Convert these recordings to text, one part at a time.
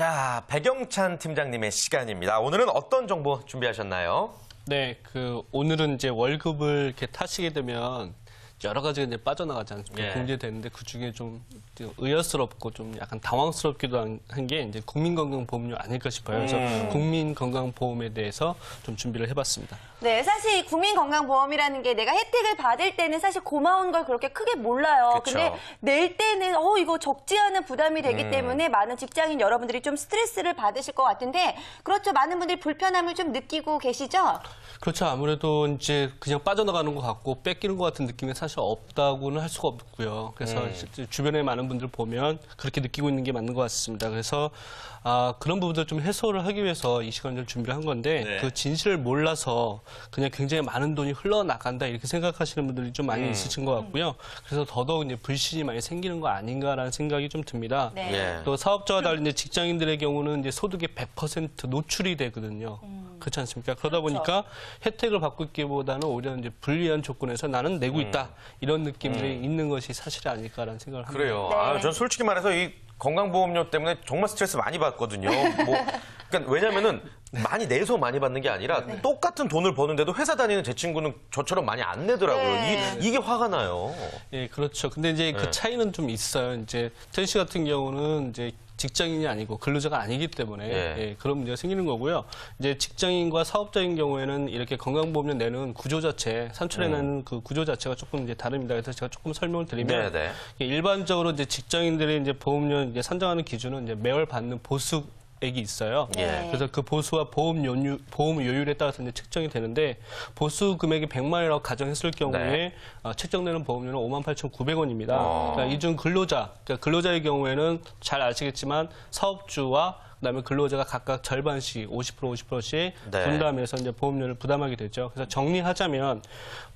자, 백영찬 팀장님의 시간입니다. 오늘은 어떤 정보 준비하셨나요? 네, 오늘은 이제 월급을 이렇게 타시게 되면 여러 가지가 이제 빠져나가지 않습니까? 예. 공제되는데 그 중에 좀 의아스럽고 좀 약간 당황스럽기도 한 게 이제 국민건강보험료 아닐까 싶어요. 그래서 국민건강보험에 대해서 좀 준비를 해봤습니다. 네, 사실 이 국민건강보험이라는 게 내가 혜택을 받을 때는 사실 고마운 걸 그렇게 크게 몰라요. 그쵸. 근데 낼 때는 이거 적지 않은 부담이 되기 때문에 많은 직장인 여러분들이 좀 스트레스를 받으실 것 같은데, 그렇죠. 많은 분들이 불편함을 좀 느끼고 계시죠? 그렇죠. 아무래도 이제 그냥 빠져나가는 것 같고 뺏기는 것 같은 느낌이 사실 없다고는 할 수가 없고요. 그래서 주변에 많은 분들 보면 그렇게 느끼고 있는 게 맞는 것 같습니다. 그래서 그런 부분들 좀 해소를 하기 위해서 이 시간을 준비를 한 건데 네. 그 진실을 몰라서 그냥 굉장히 많은 돈이 흘러나간다 이렇게 생각하시는 분들이 좀 많이 있으신 것 같고요. 그래서 더더욱 이제 불신이 많이 생기는 거 아닌가라는 생각이 좀 듭니다. 네. 예. 또 사업자와 달리 이제 직장인들의 경우는 이제 소득의 100% 노출이 되거든요. 그렇지 않습니까? 그러다 그렇죠. 보니까 혜택을 받고 있기보다는 오히려 이제 불리한 조건에서 나는 내고 있다 이런 느낌들이 있는 것이 사실이 아닐까라는 생각을 합니다. 그래요. 네. 전 솔직히 말해서 이 건강보험료 때문에 정말 스트레스 많이 받거든요. 그러니까 왜냐면은 많이 내서 많이 받는 게 아니라 똑같은 돈을 버는데도 회사 다니는 제 친구는 저처럼 많이 안 내더라고요. 네. 이게 화가 나요. 예, 그렇죠. 근데 이제 그 차이는 좀 있어요. 이제 텐 씨 같은 경우는 이제 직장인이 아니고 근로자가 아니기 때문에 예. 그런 문제가 생기는 거고요. 이제 직장인과 사업자인 경우에는 이렇게 건강보험료 내는 구조 자체, 산출해내는 그 구조 자체가 조금 이제 다릅니다. 그래서 제가 조금 설명을 드리면 네네. 일반적으로 이제 직장인들이 이제 보험료 이제 산정하는 기준은 이제 매월 받는 보수 액이 있어요. 예. 그래서 그 보수와 보험 요율에 따라서 이제 책정이 되는데 보수 금액이 100만 원이라고 가정했을 경우에 네. 책정되는 보험료는 58,900원입니다. 그러니까 이중 그러니까 근로자의 경우에는 잘 아시겠지만 사업주와 그다음에 근로자가 각각 절반씩 50%씩 네. 분담해서 이제 보험료를 부담하게 되죠. 그래서 정리하자면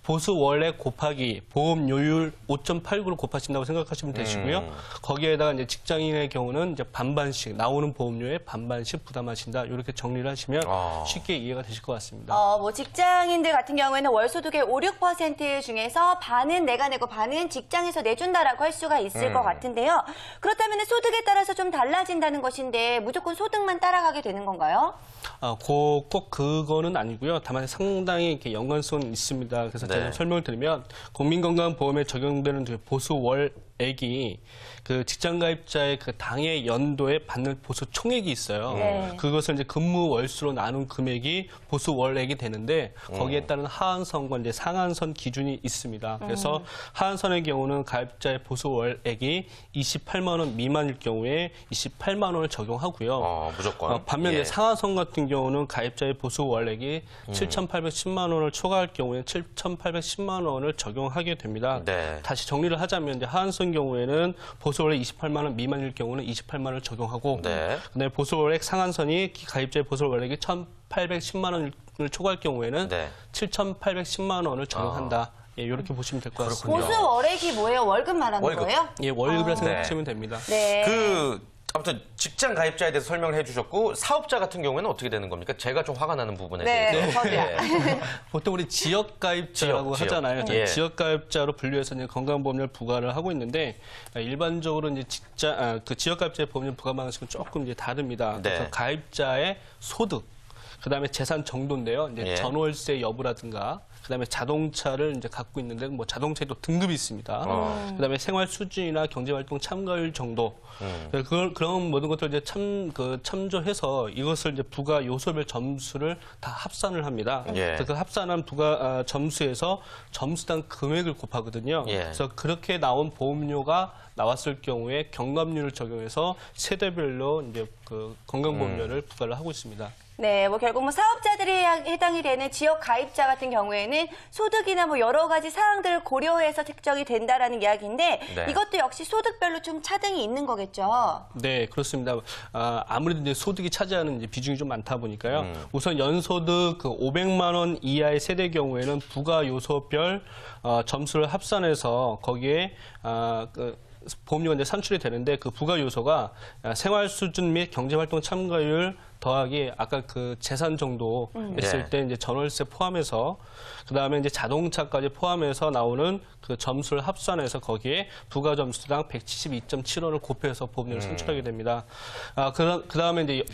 보수 월액 곱하기 보험 요율 5.89를 곱하신다고 생각하시면 되시고요. 거기에다가 이제 직장인의 경우는 이제 반반씩 나오는 보험료에 반반씩 부담하신다. 이렇게 정리를 하시면 쉽게 이해가 되실 것 같습니다. 뭐 직장인들 같은 경우에는 월 소득의 5, 6% 중에서 반은 내가 내고 반은 직장에서 내준다라고 할 수가 있을 것 같은데요. 그렇다면 소득에 따라서 좀 달라진다는 것인데 무조건 소득만 따라가게 되는 건가요? 꼭 그거는 아니고요. 다만 상당히 이렇게 연관성은 있습니다. 그래서 제가 설명을 드리면 국민건강보험에 적용되는 보수 월액이 그 직장가입자의 그 당해 연도에 받는 보수 총액이 있어요. 네. 그것을 이제 근무 월수로 나눈 금액이 보수 월액이 되는데 거기에 따른 하한선과 이제 상한선 기준이 있습니다. 그래서 하한선의 경우는 가입자의 보수 월액이 28만 원 미만일 경우에 28만 원을 적용하고요. 무조건. 반면에 상한선 같은 경우는 가입자의 보수 월액이 7,810만 원을 초과할 경우에 7,810만 원을 적용하게 됩니다. 네. 다시 정리를 하자면 이제 하한선 경우에는 보수월액 28만 원 미만일 경우는 28만 원을 적용하고 그다음에 보수월액 상한선이 가입자의 보수월액이 1,810만 원을 초과할 경우에는 7,810만 원을 적용한다. 예, 이렇게 보시면 될 것 같습니다. 보수 월액이 뭐예요? 월급 말하는 거예요? 예, 월급이라 생각하시면 됩니다. 네. 아무튼 직장 가입자에 대해서 설명을 해주셨고 사업자 같은 경우에는 어떻게 되는 겁니까? 제가 좀 화가 나는 부분에 대해서. 저도요. 보통 우리 지역가입자라고 지역. 하잖아요. 예. 지역가입자로 분류해서 이제 건강보험료를 부과를 하고 있는데 일반적으로 이제 그 지역가입자의 보험료 부과 방식은 조금 이제 다릅니다. 그래서 가입자의 소득, 그다음에 재산 정도인데요. 이제 전월세 여부라든가. 그다음에 자동차를 이제 갖고 있는데 뭐 자동차에도 등급이 있습니다. 그다음에 생활 수준이나 경제활동 참가율 정도 그런 모든 것들 이제 참조해서 이것을 이제 부가 요소별 점수를 다 합산을 합니다. 그래서 그 합산한 부가 점수에서 점수당 금액을 곱하거든요. 그래서 그렇게 나온 보험료가 나왔을 경우에 경감률을 적용해서 세대별로 이제 그 건강보험료를 부과를 하고 있습니다. 네, 뭐 결국 뭐 사업자들이 해당이 되는 지역 가입자 같은 경우에는 소득이나 뭐 여러 가지 사항들을 고려해서 책정이 된다라는 이야기인데 이것도 역시 소득별로 좀 차등이 있는 거겠죠? 네, 그렇습니다. 아무래도 이제 소득이 차지하는 이제 비중이 좀 많다 보니까요. 우선 연소득 그 500만 원 이하의 세대 경우에는 부가 요소별 점수를 합산해서 거기에 보험료가 이제 산출이 되는데 그 부가 요소가 생활 수준 및 경제활동 참가율 더하기 아까 그 재산 정도 했을 네. 때 이제 전월세 포함해서 그다음에 이제 자동차까지 포함해서 나오는 그 점수를 합산해서 거기에 부가 점수당 172.7원을 곱해서 보험료를 산출하게 됩니다. 그다음에 이제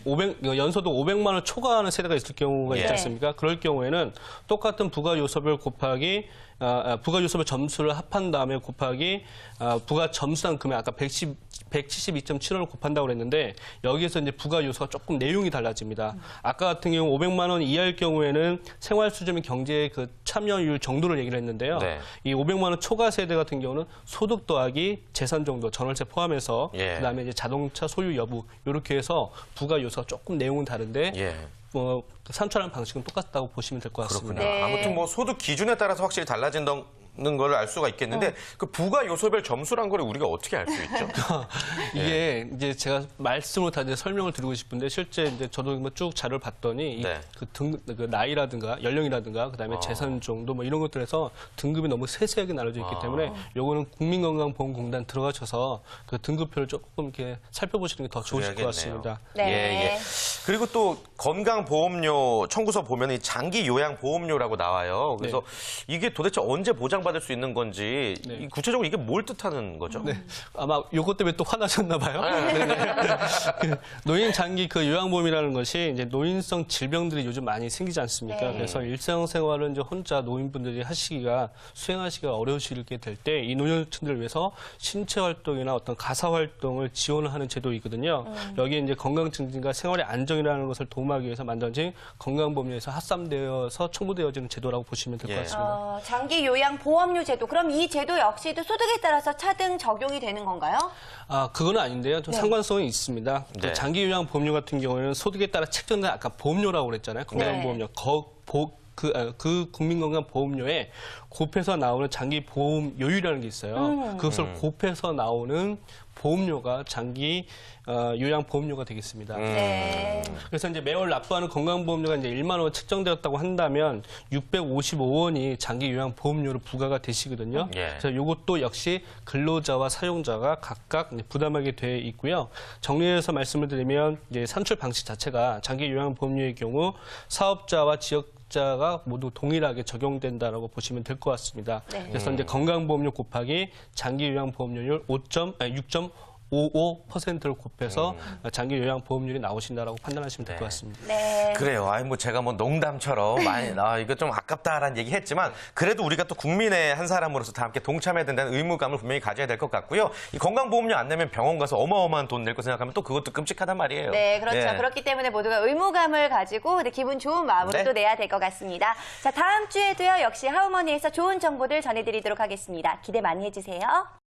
연소득 500만 원 초과하는 세대가 있을 경우가 있지 예. 않습니까? 그럴 경우에는 똑같은 부가 요소별 곱하기 부가 요소별 점수를 합한 다음에 곱하기 부가 점수당 금액 아까 172.7원을 곱한다고 그랬는데 여기에서 이제 부가 요소가 조금 내용이 달라집니다. 아까 같은 경우 500만 원 이하일 경우에는 생활 수준 및 경제 그 참여율 정도를 얘기를 했는데요. 네. 이 500만 원 초과 세대 같은 경우는 소득 더하기 재산 정도 전월세 포함해서 예. 그다음에 이제 자동차 소유 여부 이렇게 해서 부가 요소가 조금 내용은 다른데 예. 산출하는 방식은 똑같다고 보시면 될 것 같습니다. 그렇군요. 네. 아무튼 뭐 소득 기준에 따라서 확실히 달라진다는 걸 알 수가 있겠는데 그 부가 요소별 점수란 걸 우리가 어떻게 알 수 있죠? 이게 이제 제가 말씀으로 다 이제 설명을 드리고 싶은데 실제 이제 저도 뭐쭉 자료를 봤더니 네. 그 나이라든가 연령이라든가 그다음에 재산 정도 뭐 이런 것들에서 등급이 너무 세세하게 나눠져 있기 때문에 요거는 국민건강보험공단 들어가셔서 그 등급표를 조금 이렇게 살펴보시는 게 더 좋으실 것 그래야겠네요. 같습니다. 네. 예. 그리고 또 건강보험료 청구서 보면 이 장기 요양 보험료라고 나와요. 그래서 이게 도대체 언제 보장받을 수 있는 건지 이 구체적으로 이게 뭘 뜻하는 거죠? 네. 아마 요것 때문에 또 화나셨나 봐요. 그 노인 장기 그 요양보험이라는 것이 이제 노인성 질병들이 요즘 많이 생기지 않습니까? 네. 그래서 일상생활을 이제 혼자 노인분들이 수행하시기가 어려우시게 될 때 이 노년층들을 위해서 신체 활동이나 어떤 가사 활동을 지원을 하는 제도이거든요. 여기에 이제 건강 증진과 생활의 안정이라는 것을 도움하기 위해서 만들어진 건강보험료에서 합산되어서 청구되어지는 제도라고 보시면 될 것 예. 같습니다. 장기 요양 보험료 제도. 그럼 이 제도 역시도 소득에 따라서 차등 적용이 되는 건가요? 그건 아닌데요. 좀 상관성이 있습니다. 그 네. 장기 요양 보험료 같은 경우에는 소득에 따라 책정된 아까 보험료라고 그랬잖아요. 건강보험료. 그 국민건강보험료에 곱해서 나오는 장기 보험 요율이라는 게 있어요. 그것을 곱해서 나오는 보험료가 장기 요양 보험료가 되겠습니다. 네. 그래서 이제 매월 납부하는 건강보험료가 이제 1만 원 책정되었다고 한다면 655원이 장기 요양 보험료로 부과가 되시거든요. 예. 그래서 이것도 역시 근로자와 사용자가 각각 이제 부담하게 돼 있고요. 정리해서 말씀을 드리면 이제 산출 방식 자체가 장기 요양 보험료의 경우 사업자와 지역자가 모두 동일하게 적용된다라고 보시면 될 것 같습니다. 네. 그래서 이제 건강보험료 곱하기 장기 요양 보험료율 6.55%를 곱해서 장기 요양 보험료율이 나오신다라고 판단하시면 될 것 같습니다. 네. 그래요. 뭐 제가 뭐 농담처럼 많이 이거 좀 아깝다라는 얘기 했지만 그래도 우리가 또 국민의 한 사람으로서 다 함께 동참해야 된다는 의무감을 분명히 가져야 될 것 같고요. 이 건강보험료 안 내면 병원 가서 어마어마한 돈 낼 거 생각하면 또 그것도 끔찍하단 말이에요. 네, 그렇죠. 예. 그렇기 때문에 모두가 의무감을 가지고 기분 좋은 마음으로 네. 또 내야 될 것 같습니다. 자, 다음 주에도요, 역시 하우머니에서 좋은 정보들 전해드리도록 하겠습니다. 기대 많이 해주세요.